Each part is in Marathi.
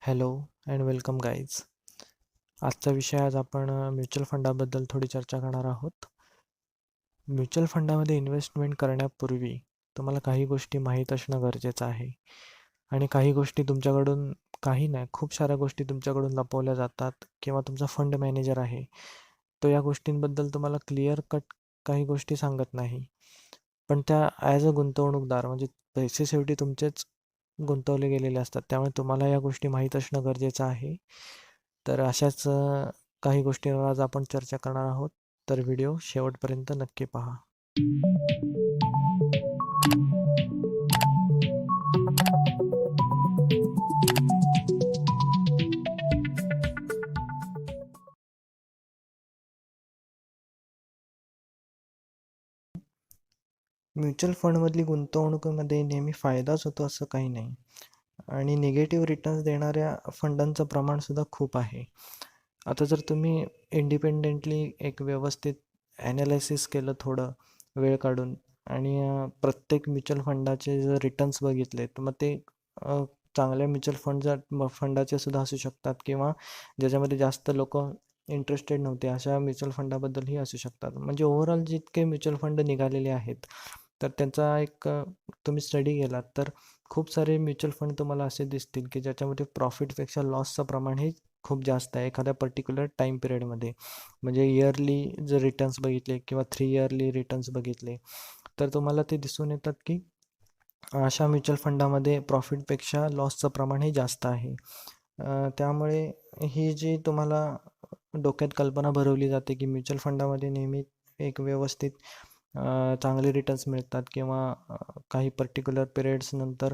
Hello and welcome guys. आजचा विषय आज आपण म्युच्युअल फंडाबद्दल थोडी चर्चा करणार आहोत. म्युच्युअल फंडामध्ये इन्व्हेस्टमेंट करण्यापूर्वी तुम्हाला काही गोष्टी माहीत असणं गरजेचं आहे आणि काही गोष्टी तुमच्याकडून काही नाही खूप साऱ्या गोष्टी तुमच्याकडून लपवल्या जातात किंवा तुमचा फंड मॅनेजर आहे तो या गोष्टींबद्दल तुम्हाला क्लिअर कट काही गोष्टी सांगत नाही. पण त्या ॲज अ गुंतवणूकदार म्हणजे पैसे शेवटी तुमचेच गुंतवले गेलेले असतात, त्यामुळे तुम्हाला या गोष्टी माहीत असणं गरजेचं आहे. तर अशाच काही गोष्टींवर आज आपण चर्चा करणार आहोत. तर व्हिडिओ शेवटपर्यंत नक्की पहा. म्युच्युअल फंडमधली गुंतवणुकीमध्ये नेहमी फायदाच होतो असं काही नाही आणि निगेटिव्ह रिटर्न्स देणाऱ्या फंडांचं प्रमाणसुद्धा खूप आहे. आता जर तुम्ही इंडिपेंडेंटली एक व्यवस्थित ॲनालिसिस केलं थोडं वेळ काढून आणि प्रत्येक म्युच्युअल फंडाचे जर रिटर्न्स बघितले तर मग ते चांगल्या म्युच्युअल फंडाचे सुद्धा असू शकतात किंवा ज्याच्यामध्ये जास्त लोक इंटरेस्टेड नव्हते अशा म्युच्युअल फंडाबद्दलही असू शकतात. म्हणजे ओव्हरऑल जितके म्युच्युअल फंड निघालेले आहेत तर त्यांचा एक तुम्ही स्टडी केलात तर खूप सारे म्युच्युअल फंड तुम्हाला असे दिसतील की ज्याच्यामध्ये प्रॉफिटपेक्षा लॉसचं प्रमाण हे खूप जास्त आहे एखाद्या पर्टिक्युलर टाईम पिरियडमध्ये. म्हणजे इयरली जर रिटर्न्स बघितले किंवा 3 इयरली रिटर्न्स बघितले तर तुम्हाला ते दिसून येतात की अशा म्युच्युअल फंडामध्ये प्रॉफिटपेक्षा लॉसचं प्रमाण हे जास्त आहे. त्यामुळे ही जी तुम्हाला डोक्यात कल्पना भरवली जाते की म्युच्युअल फंडामध्ये नेहमी एक व्यवस्थित चांगले रिटर्न्स मिळतात किंवा काही पर्टिक्युलर पिरियड्स नंतर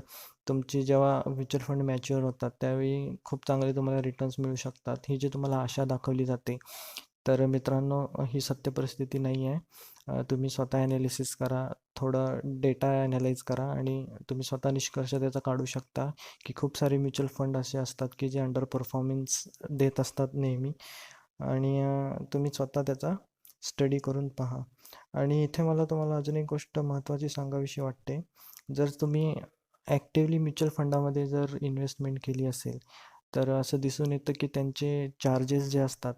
तुमची जेव्हा म्युच्युअल फंड मॅच्युअर होतात त्यावेळी खूप चांगले तुम्हाला रिटर्न्स मिळू शकतात, ही जी तुम्हाला आशा दाखवली जाते. तर मित्रांनो, ही सत्य परिस्थिती नाही आहे. तुम्ही स्वतः ॲनालिसिस करा, थोडं डेटा ॲनालाइज करा आणि तुम्ही स्वतः निष्कर्ष त्याचा काढू शकता की खूप सारे म्युच्युअल फंड असे असतात की जे अंडर परफॉर्मन्स देत असतात नेहमी आणि तुम्ही स्वतः त्याचा स्टडी करून पहा. आणि इथे मला तुम्हाला अजून एक गोष्ट महत्त्वाची सांगावीशी वाटते. जर तुम्ही ॲक्टिवली म्युच्युअल फंडामध्ये जर इन्व्हेस्टमेंट केली असेल तर असं दिसून येतं की त्यांचे चार्जेस जे असतात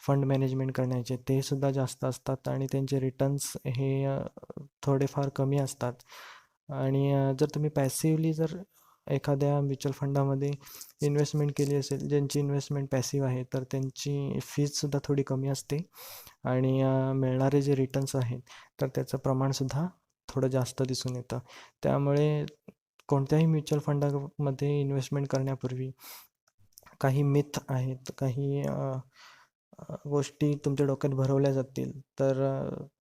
फंड मॅनेजमेंट करण्याचे ते सुद्धा जास्त असतात आणि त्यांचे रिटर्न्स हे थोडेफार कमी असतात. आणि जर तुम्ही पॅसिवली जर एखाद्या म्युच्युअल फंडामध्ये इन्व्हेस्टमेंट केली असेल ज्यांची इन्व्हेस्टमेंट पॅसिव्ह आहे तर त्यांची फीजसुद्धा थोडी कमी असते आणि मिळणारे जे रिटर्न्स आहेत तर त्याचं प्रमाणसुद्धा थोडं जास्त दिसून येतं. त्यामुळे कोणत्याही म्युच्युअल फंडामध्ये इन्व्हेस्टमेंट करण्यापूर्वी काही मिथ आहेत, काही गोष्टी तुमच्या डोक्यात भरवल्या जातील तर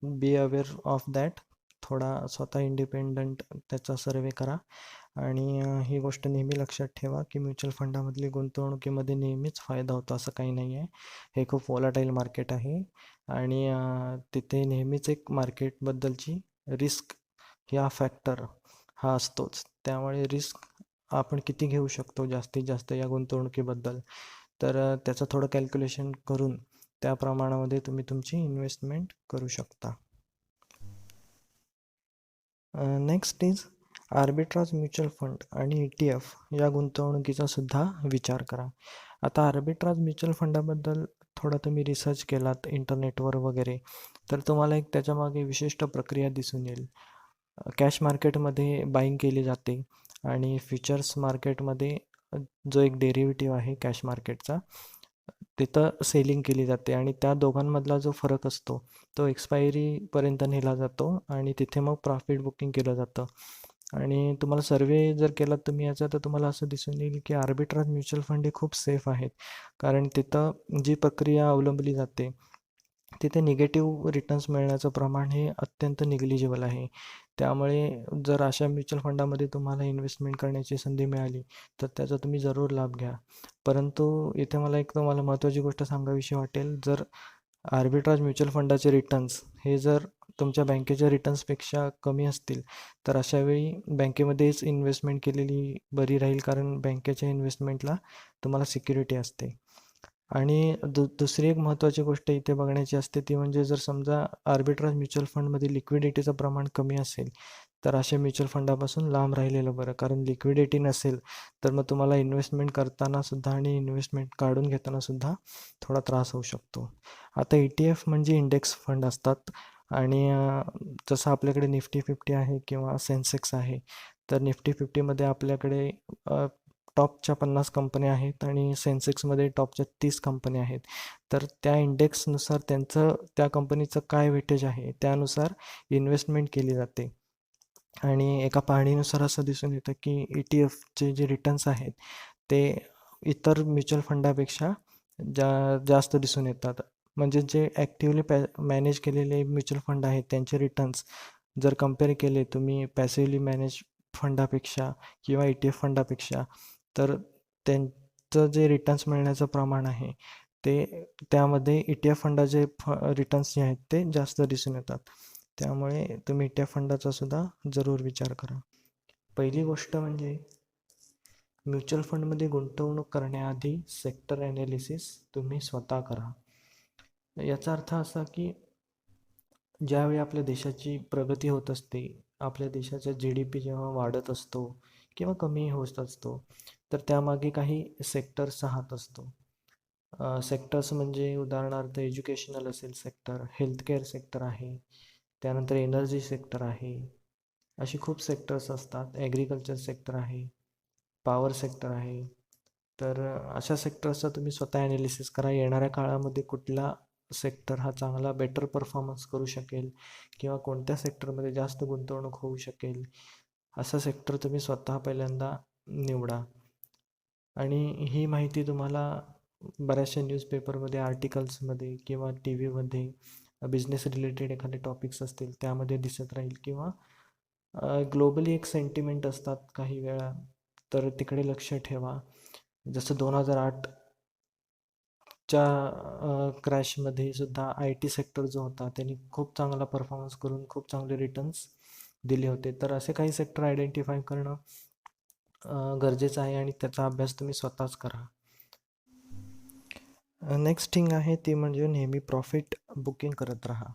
बी अवेअर ऑफ दॅट. थोडा स्वतः इंडिपेंडंट त्याचा सर्वे करा आणि ही गोष्ट नेहमी लक्षात ठेवा की म्युच्युअल फंडामधली गुंतवणुकीमध्ये नेहमीच फायदा होतो असं काही नाही आहे. हे खूप वॉलाटाईल मार्केट आहे आणि तिथे नेहमीच एक मार्केटबद्दलची रिस्क हा फॅक्टर हा असतोच. त्यामुळे रिस्क आपण किती घेऊ शकतो जास्तीत जास्त या गुंतवणुकीबद्दल तर त्याचं थोडं कॅल्क्युलेशन करून त्या प्रमाणामध्ये तुम्ही तुमची इन्व्हेस्टमेंट करू शकता. Next is arbitrage mutual fund आणि ETF या गुंतवणुकीचा सुद्धा विचार करा. आता आर्बिट्राज म्युच्युअल फंडाबद्दल थोडा तुम्ही रिसर्च केलात इंटरनेटवर वगैरे तर तुम्हाला एक त्याच्यामागे विशिष्ट प्रक्रिया दिसून येईल. कॅश मार्केटमध्ये बाईंग केली जाते आणि फ्युचर्स मार्केटमध्ये जो एक डेरिव्हेटिव्ह आहे कॅश मार्केटचा तिथं सेलिंग केली जाते आणि त्या दोघांमधला जो फरक असतो तो एक्सपायरीपर्यंत नेला जातो आणि तिथे मग प्रॉफिट बुकिंग केलं जातं. आणि तुम्हाला सर्वे जर केलात तुम्ही याचा तर तुम्हाला असं दिसून येईल की आर्बिट्राज म्युच्युअल फंड हे खूप सेफ आहेत कारण तिथं जी प्रक्रिया अवलंबली जाते तिथे निगेटिव्ह रिटर्न्स मिळण्याचं प्रमाण हे अत्यंत निग्लिजिबल आहे. त्यामुळे जर अशा म्युच्युअल फंडामध्ये तुम्हाला इन्व्हेस्टमेंट करण्याची संधी मिळाली तर त्याचा तुम्ही जरूर लाभ घ्या. परंतु इथे मला एक तुम्हाला महत्त्वाची गोष्ट सांगावीशी वाटेल, जर आर्बिट्राज म्युच्युअल फंडाचे रिटर्न्स हे जर तुमच्या बँकेच्या रिटर्न्सपेक्षा कमी असतील तर अशावेळी बँकेमध्येच इन्व्हेस्टमेंट केलेली बरी राहील कारण बँकेच्या इन्व्हेस्टमेंटला तुम्हाला सिक्युरिटी असते. आणि दुसरी एक महत्त्वाची गोष्ट इथे बघण्याची असते ती म्हणजे जर समजा आर्बिट्राज म्युच्युअल फंडमध्ये लिक्विडिटीचं प्रमाण कमी असेल तर अशा म्युच्युअल फंडापासून लांब राहिलेलं बरं. कारण लिक्विडिटी नसेल तर मग तुम्हाला इन्व्हेस्टमेंट करताना सुद्धा आणि इन्व्हेस्टमेंट काढून घेताना सुद्धा थोडा त्रास होऊ शकतो. आता ETF म्हणजे इंडेक्स फंड असतात आणि जसं आपल्याकडे निफ्टी 50 आहे किंवा सेन्सेक्स आहे, तर निफ्टी 50मध्ये आपल्याकडे टॉपच्या 50 कंपन्या आहेत आणि सेन्सेक्समध्ये टॉपच्या 30 कंपन्या आहेत. तर त्या इंडेक्सनुसार त्यांचं त्या कंपनीचं काय वेटेज आहे त्यानुसार इन्व्हेस्टमेंट केली जाते. आणि एका पाहणीनुसार असं दिसून येतं की ETF चे जे रिटर्न्स आहेत ते इतर म्युच्युअल फंडापेक्षा जास्त दिसून येतात. म्हणजे जे ॲक्टिवली मॅनेज केलेले म्युच्युअल फंड आहेत त्यांचे रिटर्न्स जर कम्पेअर केले तुम्ही पॅसिवली मॅनेज फंडापेक्षा किंवा ETF फंडापेक्षा, तर त्यांचं जे रिटर्न्स मिळण्याचं प्रमाण आहे ते त्यामध्ये ETF फंडाचे रिटर्न्स जे आहेत ते जास्त दिसून येतात. त्यामुळे तुम्ही ETF फंडाचा सुद्धा जरूर विचार करा. पहिली गोष्ट म्हणजे म्युच्युअल फंडमध्ये गुंतवणूक करण्याआधी सेक्टर ॲनालिसिस तुम्ही स्वतः करा. याचा अर्थ असा की ज्यावेळी आपल्या देशाची प्रगती होत असते, आपल्या देशाचा GDP जेव्हा वाढत असतो किंवा कमी होत असतो, तर त्यामागे काही सेक्टर्स राहत असतो. सेक्टर्स म्हणजे उदाहरणार्थ एज्युकेशनल असेल सेक्टर, हेल्थकेअर सेक्टर आहे, त्यानंतर एनर्जी सेक्टर आहे, अशी खूप सेक्टर्स असतात. ॲग्रिकल्चर सेक्टर आहे, पॉवर सेक्टर आहे. तर अशा सेक्टर्सचा तुम्ही स्वतः ॲनालिसिस करा. येणाऱ्या काळामध्ये कुठला सेक्टर हा चांगला बेटर परफॉर्मन्स करू शकेल किंवा कोणत्या सेक्टरमध्ये जास्त गुंतवणूक होऊ शकेल, असा सेक्टर तुम्ही स्वतः पहिल्यांदा निवडा. आणि ही माहिती तुम्हाला बऱ्याचशा न्यूजपेपरमध्ये, आर्टिकल्समध्ये किंवा टी व्हीमध्ये बिझनेस रिलेटेड एखादे टॉपिक्स असतील त्यामध्ये दिसत राहील किंवा ग्लोबली एक सेंटिमेंट असतात काही वेळा, तर तिकडे लक्ष ठेवा. जसं 2008च्या क्रॅशमध्ये सुद्धा IT सेक्टर जो होता त्यांनी खूप चांगला परफॉर्मन्स करून खूप चांगले रिटर्न्स दिले होते. तर असे काही सेक्टर आयडेंटिफाय करणं गरजेचं आहे आणि त्याचा अभ्यास तुम्ही स्वतःच करा. नेक्स्ट थिंग आहे ती म्हणजे नेहमी प्रॉफिट बुकिंग करत राहा.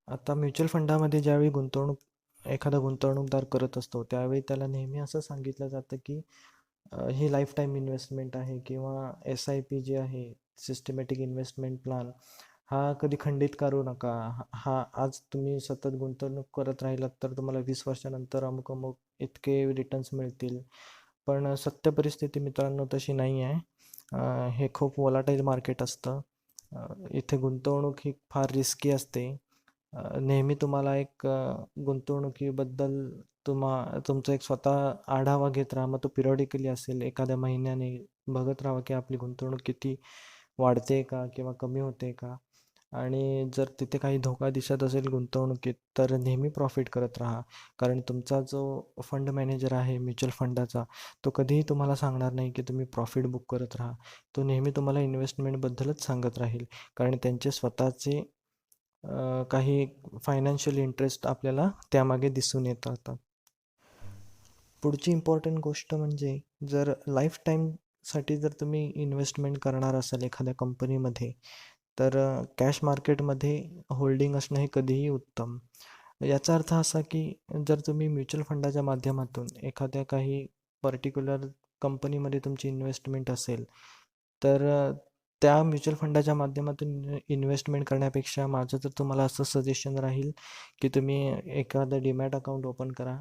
आता म्युच्युअल फंडामध्ये ज्यावेळी एखादा गुंतवणूकदार करत असतो त्यावेळी त्याला नेहमी असं सांगितलं जातं की ही लाईफ टाईम इन्व्हेस्टमेंट आहे किंवा SIP जी आहे, सिस्टमॅटिक इन्व्हेस्टमेंट प्लॅन, हा कधी खंडित करू नका. हा आज तुम्ही सतत गुंतवणूक करत राहिलात तर तुम्हाला 20 वर्षानंतर अमुक अमुक इतके रिटर्न्स मिळतील. पण सत्य परिस्थिती मित्रांनो तशी नाही आहे. हे खूप वॉलाटाईल मार्केट असतं. इथे गुंतवणूक ही फार रिस्की असते. नेहमी तुम्हाला एक गुंतवणुकीबद्दल तुमचा एक स्वतः आढावा घेत राहा. मग तो पिरियॉडिकली असेल, एखाद्या महिन्याने बघत राहा की आपली गुंतवणूक किती वाढते का किंवा कमी होते का. आणि जर तिथे काही धोका दिसत असेल गुंतवणुकीत तर नेहमी प्रॉफिट करत राहा. कारण तुमचा जो फंड मॅनेजर आहे म्युच्युअल फंडाचा, तो कधीही तुम्हाला सांगणार नाही की तुम्ही प्रॉफिट बुक करत राहा. तो नेहमी तुम्हाला इन्व्हेस्टमेंटबद्दलच सांगत राहील. कारण त्यांचे स्वतःचे काही फायनान्शियल इंटरेस्ट आपल्याला त्यामागे दिसून येतात. पुढची इम्पॉर्टंट गोष्ट म्हणजे जर लाईफ टाईमसाठी जर तुम्ही इन्व्हेस्टमेंट करणार असाल एखाद्या कंपनीमध्ये, तर कॅश मार्केटमध्ये होल्डिंग असणं हे कधीही उत्तम. याचा अर्थ असा की जर तुम्ही म्युच्युअल फंडाच्या माध्यमातून एखाद्या काही पर्टिक्युलर कंपनीमध्ये तुमची इन्व्हेस्टमेंट असेल, तर त्या म्युच्युअल फंडाच्या माध्यमातून इन्व्हेस्टमेंट करण्यापेक्षा माझं तर तुम्हाला असं सजेशन राहील की तुम्ही एखादं डीमॅट अकाउंट ओपन करा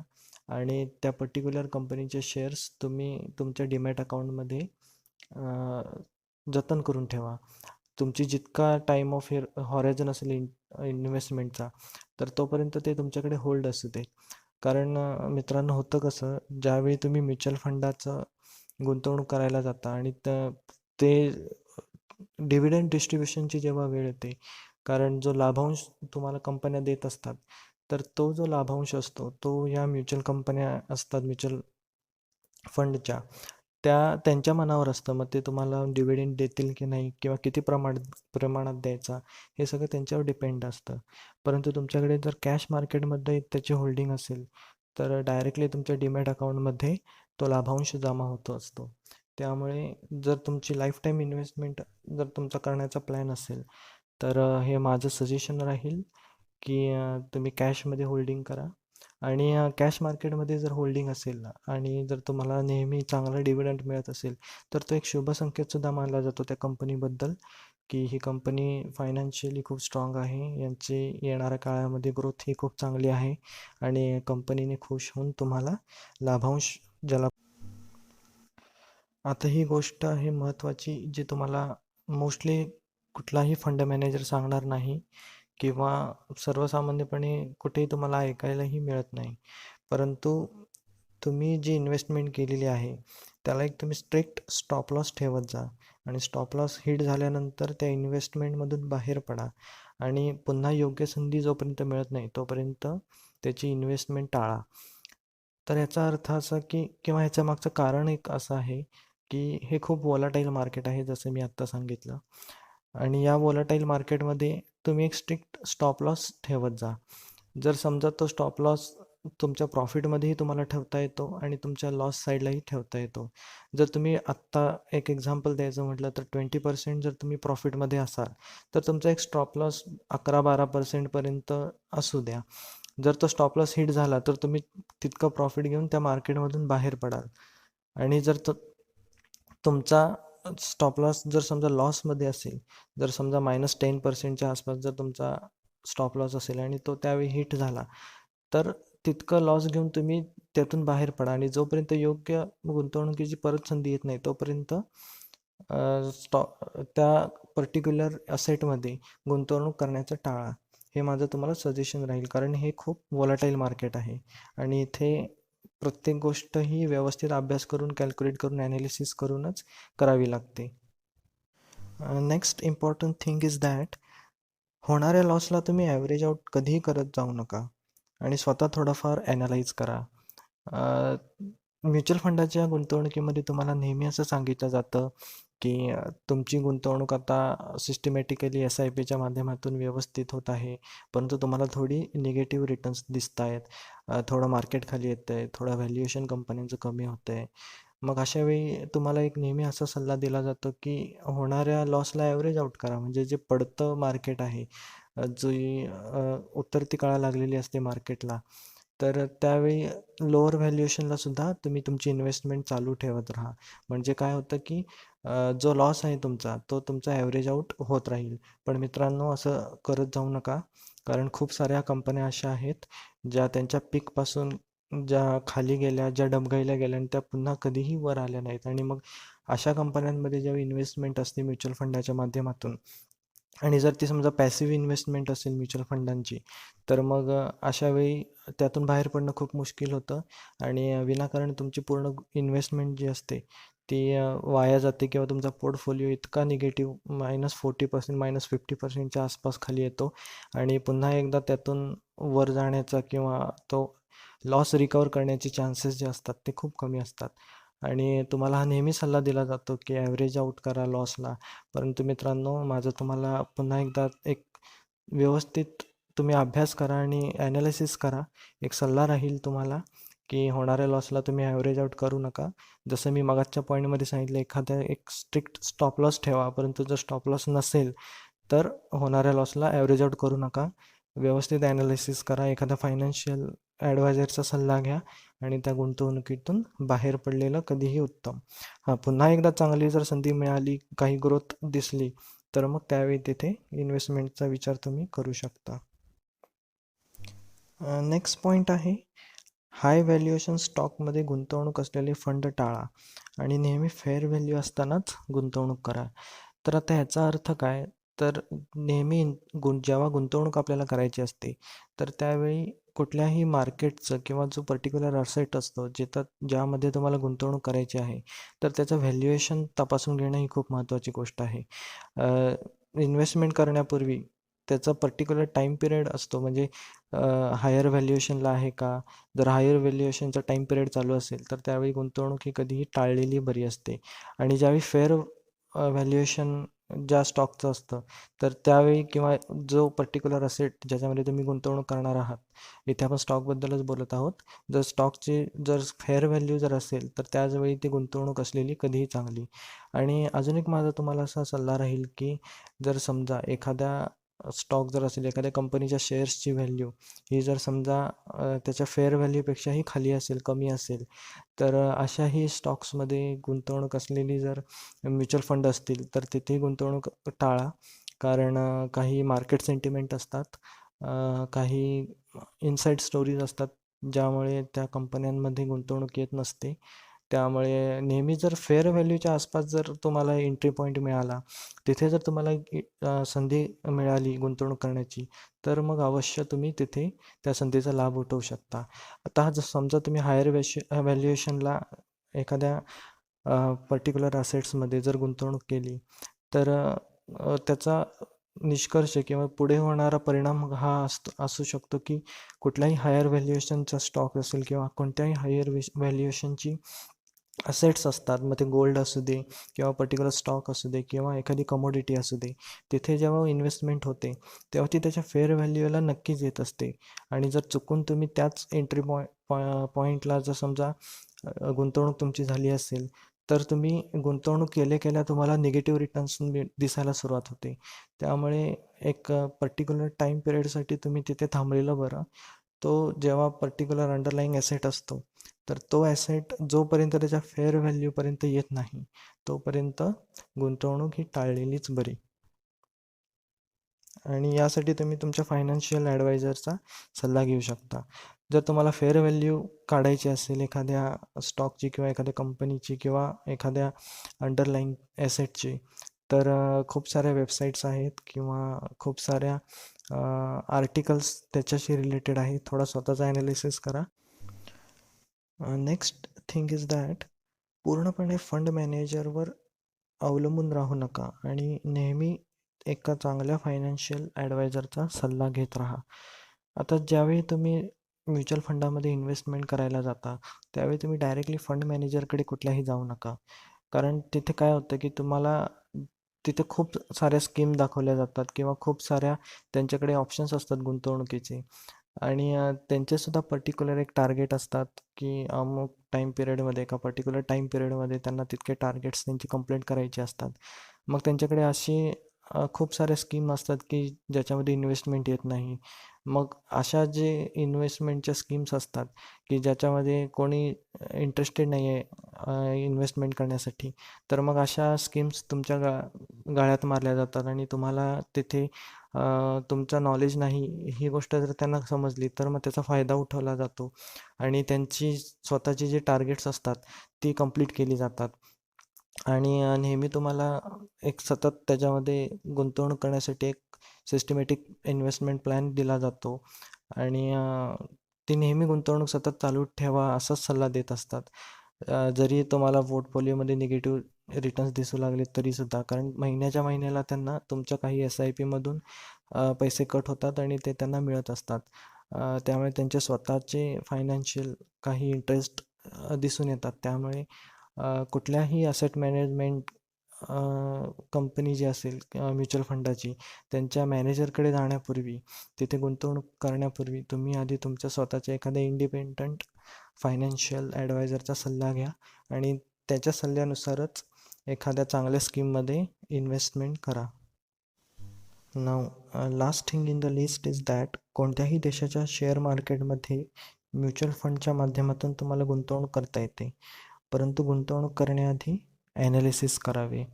आणि त्या पर्टिक्युलर कंपनीचे शेअर्स तुम्ही तुमच्या डीमॅट अकाउंटमध्ये जतन करून ठेवा. तुमची जितका टाईम ऑफ हॉरायझन असेल इन्व्हेस्टमेंटचा, तर तोपर्यंत ते तुमच्याकडे होल्ड असू दे. कारण मित्रांनो होतं कसं, ज्यावेळी तुम्ही म्युच्युअल फंडाचं गुंतवणूक करायला जाता आणि ते डिव्हिडंड डिस्ट्रीब्युशनची जेव्हा वेळ येते, कारण जो लाभांश तुम्हाला कंपन्या देत असतात, तर तो जो लाभांश असतो तो या म्युच्युअल कंपन्या असतात म्युच्युअल फंडच्या, त्यांच्या मनावर असतं. मग ते तुम्हाला डिव्हिडंड देतील की नाही किंवा किती प्रमाणात द्यायचा, हे सगळं त्यांच्यावर डिपेंड असतं. परंतु तुमच्याकडे जर कॅश मार्केटमध्ये त्याची होल्डिंग असेल तर डायरेक्टली तुमच्या डीमॅट अकाउंटमध्ये तो लाभांश जमा होतो असतो. त्यामुळे जर तुमची लाईफ टाईम इन्व्हेस्टमेंट जर तुमचा करण्याचा प्लॅन असेल, तर हे माझं सजेशन राहील की तुम्ही कॅशमध्ये होल्डिंग करा आणि कॅश मार्केटमध्ये जर होल्डिंग असेल आणि जर तुम्हाला नेहमी चांगला डिव्हिडंड मिळत असेल तर तो एक शुभ संकेतसुद्धा मानला जातो त्या कंपनीबद्दल, की ही कंपनी फायनान्शियली खूप स्ट्रॉंग आहे, यांची येणाऱ्या काळामध्ये ग्रोथ ही खूप चांगली आहे आणि कंपनीने खुश होऊन तुम्हाला लाभांश ज्याला. आता ही गोष्ट आहे महत्त्वाची जी तुम्हाला मोस्टली कुठलाही फंड मॅनेजर सांगणार नाही किंवा सर्वसामान्यपणे कुठेही तुम्हाला ऐकायलाही मिळत नाही. परंतु तुम्ही जी इन्व्हेस्टमेंट केलेली आहे त्याला एक तुम्ही स्ट्रिक्ट स्टॉप लॉस ठेवत जा आणि स्टॉप लॉस हिट झाल्यानंतर त्या इन्व्हेस्टमेंटमधून बाहेर पडा आणि पुन्हा योग्य संधी जोपर्यंत मिळत नाही तोपर्यंत त्याची इन्व्हेस्टमेंट टाळा. तर याचा अर्थ असा की किंवा ह्याच्या मागचं कारण एक असं आहे की हे खूप वॉलाटाईल मार्केट आहे जसं मी आत्ता सांगितलं आणि या वॉलाटाईल मार्केटमध्ये तुम्ही एक स्ट्रिक्ट स्टॉप लॉस ठेवत जा. जर समजा तो स्टॉप लॉस तुमच्या प्रॉफिटमध्येही तुम्हाला ठेवता येतो आणि तुमच्या लॉस साईडलाही ठेवता येतो. जर तुम्ही आत्ता एक एक्झाम्पल द्यायचं म्हटलं तर 20% जर तुम्ही प्रॉफिटमध्ये असाल तर तुमचा एक स्टॉप लॉस 11-12% असू द्या. जर तो स्टॉप लॉस हिट झाला तर तुम्ही तितकं प्रॉफिट घेऊन त्या मार्केटमधून बाहेर पडाल आणि जर तो तुमचा स्टॉप लॉस जर समजा लॉसमध्ये असेल, जर समजा -10%च्या आसपास जर तुमचा स्टॉप लॉस असेल आणि तो त्यावेळी हिट झाला तर तितकं लॉस घेऊन तुम्ही त्यातून बाहेर पडा आणि जोपर्यंत योग्य गुंतवणुकीची परत संधी येत नाही तोपर्यंत त्या पर्टिक्युलर असेटमध्ये गुंतवणूक करण्याचं टाळा. हे माझं तुम्हाला सजेशन राहील कारण हे खूप वॉलाटाईल मार्केट आहे आणि इथे प्रत्येक गोष्ट ही व्यवस्थित अभ्यास करून कॅल्क्युलेट करून ॲनालिसिस करूनच करावी लागते. Next important thing is that होणाऱ्या लॉसला तुम्ही ॲव्हरेज आउट कधीही करत जाऊ नका आणि स्वतः थोडाफार ॲनालाइज करा. म्युच्युअल फंडाच्या गुंतवणुकीमध्ये तुम्हाला नेहमी असं सांगितलं जातं की तुमची गुंतवणूक आता सिस्टमॅटिकली SIPच्या माध्यमातून व्यवस्थित होत आहे, परंतु तुम्हाला थोडी निगेटिव्ह रिटर्न्स दिसत आहेत, थोडं मार्केट खाली येतं आहे, थोडं व्हॅल्युएशन कंपन्यांचं कमी होतं आहे. मग अशा वेळी तुम्हाला एक नेहमी असा सल्ला दिला जातो की होणाऱ्या लॉसला ॲव्हरेज आउट करा. म्हणजे जे पडतं मार्केट आहे, जी उतरती कळा लागलेली असते मार्केटला, तर त्यावेळी लोअर व्हॅल्युएशनला सुद्धा तुम्ही तुमची इन्व्हेस्टमेंट चालू ठेवत राहा. म्हणजे काय होतं की जो लॉस आहे तुमचा तो तुमचा ॲव्हरेज आउट होत राहील. पण मित्रांनो असं करत जाऊ नका कारण खूप साऱ्या कंपन्या अशा आहेत ज्या त्यांच्या पीकपासून ज्या खाली गेल्या, ज्या डबघाईला गेल्या आणि त्या पुन्हा कधीही वर आल्या नाहीत आणि मग अशा कंपन्यांमध्ये जेव्हा इन्व्हेस्टमेंट असते म्युच्युअल फंडाच्या माध्यमातून आणि जर ती समजा पॅसिव्ह इन्व्हेस्टमेंट असेल म्युच्युअल फंडांची तर मग अशा वेळी त्यातून बाहेर पडणं खूप मुश्किल होतं आणि विनाकारण तुमची पूर्ण इन्व्हेस्टमेंट जी असते ती वाया जाते किंवा तुमचा पोर्टफोलिओ इतका निगेटिव्ह -40% -50%च्या आसपास खाली येतो आणि पुन्हा एकदा त्यातून वर जाण्याचा किंवा तो लॉस रिकवर करण्याचे चान्सेस जे असतात ते खूप कमी असतात आणि तुम्हाला हा नेहमी सल्ला दिला जातो की ॲव्हरेज आउट करा लॉसला. परंतु मित्रांनो माझं तुम्हाला पुन्हा एकदा एक व्यवस्थित तुम्ही अभ्यास करा आणि ॲनालिसिस करा. एक सल्ला राहील तुम्हाला की होणाऱ्या लॉसला तुम्ही ॲव्हरेज आउट करू नका. जसं मी मगाचच्या पॉईंटमध्ये सांगितलं एखाद्या एक स्ट्रिक्ट स्टॉप लॉस ठेवा, परंतु जर स्टॉप लॉस नसेल तर होणाऱ्या लॉसला ॲव्हरेज आउट करू नका. व्यवस्थित ॲनालिसिस करा, एखादा फायनान्शियल ॲडवायझरचा सल्ला घ्या आणि त्या गुंतवणुकीतून बाहेर पडलेलं कधीही उत्तम. हां, पुन्हा एकदा चांगली जर संधी मिळाली, काही ग्रोथ दिसली तर मग त्यावेळी तिथे इन्व्हेस्टमेंटचा विचार तुम्ही करू शकता. नेक्स्ट पॉईंट आहे हाय व्हॅल्युएशन स्टॉकमध्ये गुंतवणूक असलेले फंड टाळा आणि नेहमी फेअर व्हॅल्यू असतानाच गुंतवणूक करा. तर आता ह्याचा अर्थ काय? तर नेहमी जेव्हा गुंतवणूक आपल्याला करायची असते तर त्यावेळी कुठल्याही मार्केटचं किंवा जो पर्टिक्युलर असेट असतो ज्यामध्ये तुम्हाला गुंतवणूक करायची आहे तर त्याचं व्हॅल्युएशन तपासून घेणं ही खूप महत्त्वाची गोष्ट आहे. इन्व्हेस्टमेंट करण्यापूर्वी त्याचा पर्टिक्युलर टाईम पिरियड असतो म्हणजे हायर व्हॅल्युएशनला आहे का? जर हायर व्हॅल्युएशनचा टाईम पिरियड चालू असेल तर त्यावेळी गुंतवणूक ही कधीही टाळलेली बरी असते आणि ज्यावेळी फेअर व्हॅल्युएशन ज्या स्टॉकचं असतं तर त्यावेळी किंवा जो पर्टिक्युलर असेट ज्याच्यामध्ये तुम्ही गुंतवणूक करणार आहात, इथे आपण स्टॉकबद्दलच बोलत आहोत. जर स्टॉकची जर फेअर व्हॅल्यू जर असेल तर त्याचवेळी ती गुंतवणूक असलेली कधीही चांगली. आणि अजून एक माझा तुम्हाला असा सल्ला राहील की जर समजा एखाद्या स्टॉक जर असेल, एखाद्या कंपनीच्या शेअर्सची व्हॅल्यू ही जर समजा त्याच्या फेअर व्हॅल्यूपेक्षाही खाली असेल, कमी असेल, तर अशाही स्टॉक्समध्ये गुंतवणूक असलेली जर म्युच्युअल फंड असतील तर तिथे गुंतवणूक टाळा. कारण काही मार्केट सेंटिमेंट असतात, काही इनसाईड स्टोरीज असतात ज्यामुळे त्या कंपन्यांमध्ये गुंतवणूक येत नसते. त्यामुळे नेहमी जर फेअर व्हॅल्यूच्या आसपास जर तुम्हाला एंट्री पॉईंट मिळाला, तिथे जर तुम्हाला संधी मिळाली गुंतवणूक करण्याची, तर मग अवश्य तुम्ही तिथे त्या संधीचा लाभ उठवू शकता. आता जर समजा तुम्ही हायर व्हॅल्युएशनला एखाद्या पर्टिक्युलर असेट्समध्ये जर गुंतवणूक केली, तर त्याचा निष्कर्ष किंवा पुढे होणारा परिणाम हा असू शकतो की कुठल्याही हायर व्हॅल्युएशनचा स्टॉक असेल किंवा कोणत्याही हायर व्हॅल्युएशनची असेट्स असतात, मग ते गोल्ड असू दे किंवा पर्टिक्युलर स्टॉक असू दे किंवा एखादी कमोडिटी असू दे, तिथे जेव्हा इन्व्हेस्टमेंट होते तेव्हा ती त्याच्या फेअर व्हॅल्यूला नक्कीच येत असते. आणि जर चुकून तुम्ही त्याच एंट्री पॉईंटला जर समजा गुंतवणूक तुमची झाली असेल, तर तुम्ही गुंतवणूक केल्या तुम्हाला निगेटिव्ह रिटर्न्स दिसायला सुरुवात होते. त्यामुळे एक पर्टिक्युलर टाईम पिरियडसाठी तुम्ही तिथे थांबलेलं बरं. तो जेव्हा पर्टिक्युलर अंडरलाईंग ॲसेट असतो, तर तो ॲसेट जोपर्यंत त्याच्या फेअर व्हॅल्यूपर्यंत येत नाही तोपर्यंत गुंतवणूक ही टाळलेलीच बरी. आणि यासाठी तुम्ही तुमच्या फायनान्शियल ॲडवायझरचा सल्ला घेऊ शकता. जर तुम्हाला फेअर व्हॅल्यू काढायची असेल एखाद्या स्टॉकची किंवा एखाद्या कंपनीची किंवा एखाद्या अंडरलाईंग ॲसेटची, तर खूप साऱ्या वेबसाईट्स आहेत किंवा खूप साऱ्या आर्टिकल्स त्याच्याशी रिलेटेड आहेत. थोडा स्वतःचा ॲनालिसिस करा. नेक्स्ट थिंग इज दॅट पूर्णपणे फंड मॅनेजरवर अवलंबून राहू नका आणि नेहमी एका चांगल्या फायनान्शियल ॲडवायझरचा सल्ला घेत राहा. आता ज्यावेळी तुम्ही म्युच्युअल फंडामध्ये इन्व्हेस्टमेंट करायला जाता, त्यावेळी तुम्ही डायरेक्टली फंड मॅनेजरकडे कुठल्याही जाऊ नका. कारण तिथे काय होतं की तुम्हाला तिथे खूप साऱ्या स्कीम दाखवल्या जातात किंवा खूप साऱ्या त्यांच्याकडे ऑप्शन्स असतात गुंतवणुकीचे. आणि त्यांचेसुद्धा पर्टिक्युलर एक टार्गेट असतात की अमुक टाईम पिरियडमध्ये एका पर्टिक्युलर टाईम पिरियडमध्ये त्यांना तितके टार्गेट्स त्यांची कंप्लीट करायचे असतात. मग त्यांच्याकडे असे खूप साऱ्या स्कीम असतात की ज्याच्यामध्ये इन्व्हेस्टमेंट येत नाही. मग अशा जे इन्व्हेस्टमेंटच्या स्कीम्स असतात की ज्याच्यामध्ये कोणी इंटरेस्टेड नाही आहे इन्व्हेस्टमेंट करण्यासाठी, तर मग अशा स्कीम्स तुमच्या गाळ्यात मारल्या जातात आणि तुम्हाला तिथे तुमचं नॉलेज नाही ही गोष्ट जर त्यांना समजली, तर मग त्याचा फायदा उठवला जातो आणि त्यांची स्वतःची जी टार्गेट्स असतात ती कंप्लीट केली जातात. आणि नेहमी तुम्हाला एक सतत त्याच्यामध्ये गुंतवणूक करण्यासाठी एक सिस्टमॅटिक इन्व्हेस्टमेंट प्लॅन दिला जातो आणि ती नेहमी गुंतवणूक सतत चालू ठेवा असाच सल्ला देत असतात. जरी तुम्हाला पोर्टफोलिओमध्ये निगेटिव्ह रिटर्न्स दिसू लागले तरीसुद्धा, कारण महिन्याच्या महिन्याला त्यांना तुमच्या काही SIPमधून पैसे कट होतात आणि ते त्यांना मिळत असतात. त्यामुळे त्यांचे स्वतःचे फायनान्शियल काही इंटरेस्ट दिसून येतात. त्यामुळे कुठल्याही असेट मॅनेजमेंट कंपनी जी असेल म्युच्युअल फंडाची, त्यांच्या मॅनेजरकडे जाण्यापूर्वी, तिथे गुंतवणूक करण्यापूर्वी तुम्ही आधी तुमच्या स्वतःच्या एखाद्या इंडिपेंडंट फायनान्शियल ॲडवायझरचा सल्ला घ्या आणि त्याच्या सल्ल्यानुसारच एखाद्या चांगल्या स्कीममध्ये इन्व्हेस्टमेंट करा. नाव last thing in the list is that कोणत्याही देशाच्या शेअर मार्केटमध्ये म्युच्युअल फंडच्या माध्यमातून तुम्हाला गुंतवणूक करता येते, परंतु गुंतवणूक करण्याआधी ॲनालिसिस करावे.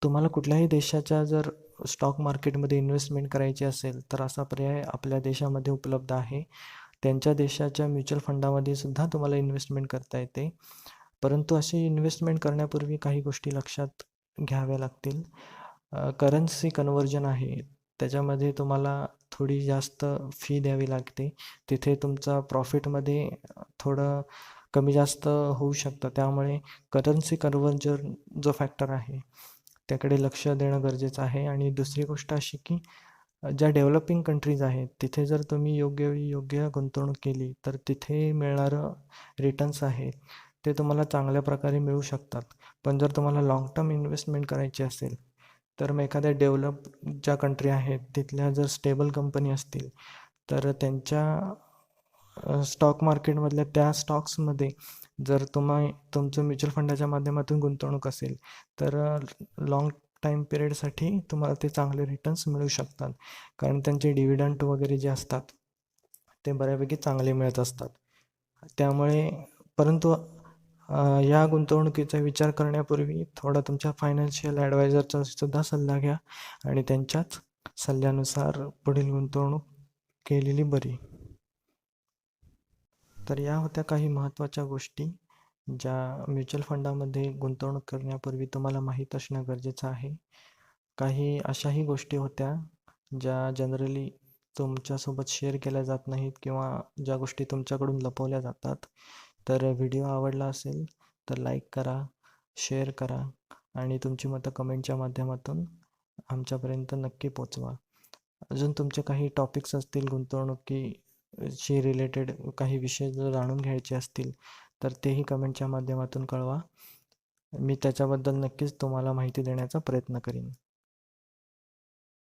तुम्हाला कुठल्याही देशाच्या जर स्टॉक मार्केटमध्ये इन्व्हेस्टमेंट करायची असेल, तर असा पर्याय आपल्या देशामध्ये उपलब्ध आहे. त्यांच्या देशाच्या म्युच्युअल फंडामध्ये सुद्धा तुम्हाला इन्व्हेस्टमेंट करता येते, परंतु अशी इन्व्हेस्टमेंट करण्यापूर्वी काही गोष्टी लक्षात घ्याव्या लागतील. करन्सी कन्व्हर्जन आहे, त्याच्यामध्ये तुम्हाला थोडी जास्त फी द्यावी लागते. तिथे तुमचा प्रॉफिटमध्ये थोडं कमी जास्त होऊ शकतं. त्यामुळे करन्सी कन्व्हर्जन जो फॅक्टर आहे त्याकडे लक्ष देणं गरजेचं आहे. आणि दुसरी गोष्ट अशी की ज्या डेव्हलपिंग कंट्रीज आहेत तिथे जर तुम्ही योग्य वेळी योग्य गुंतवणूक केली, तर तिथे मिळणारं रिटर्न्स आहे ते तुम्हाला चांगल्या प्रकारे मिळू शकतात. पण जर तुम्हाला लाँग टर्म इन्व्हेस्टमेंट करायची असेल, तर मग एखाद्या डेव्हलप ज्या कंट्री आहेत तिथल्या जर स्टेबल कंपनी असतील, तर त्यांच्या स्टॉक मार्केटमधल्या त्या स्टॉक्समध्ये जर तुमचं म्युच्युअल फंडाच्या माध्यमातून गुंतवणूक असेल, तर लाँग टाईम पिरियडसाठी तुम्हाला ते चांगले रिटर्न्स मिळू शकतात, कारण त्यांचे डिव्हिडंट वगैरे जे असतात ते बऱ्यापैकी चांगले मिळत असतात. त्यामुळे परंतु या गुंतवणुकीचा विचार करण्यापूर्वी थोडा तुमच्या फायनान्शियल ॲडवायझरचा सुद्धा सल्ला घ्या आणि त्यांच्याच सल्ल्यानुसार पुढील गुंतवणूक केलेली बरी. तर या होत्या काही महत्त्वाच्या गोष्टी ज्या म्युच्युअल फंडामध्ये गुंतवणूक करण्यापूर्वी तुम्हाला माहीत असणं गरजेचं आहे. काही अशाही गोष्टी होत्या ज्या जनरली तुमच्यासोबत शेअर केल्या जात नाहीत किंवा ज्या गोष्टी तुमच्याकडून लपवल्या जातात. तर व्हिडिओ आवडला असेल तर लाईक करा, शेअर करा आणि तुमची मतं कमेंटच्या माध्यमातून आमच्यापर्यंत नक्की पोचवा. अजून तुमचे काही टॉपिक्स असतील गुंतवणुकीशी रिलेटेड, काही विषय जर जाणून घ्यायचे असतील तर तेही कमेंटच्या माध्यमातून कळवा. मी त्याच्याबद्दल नक्कीच तुम्हाला माहिती देण्याचा प्रयत्न करीन.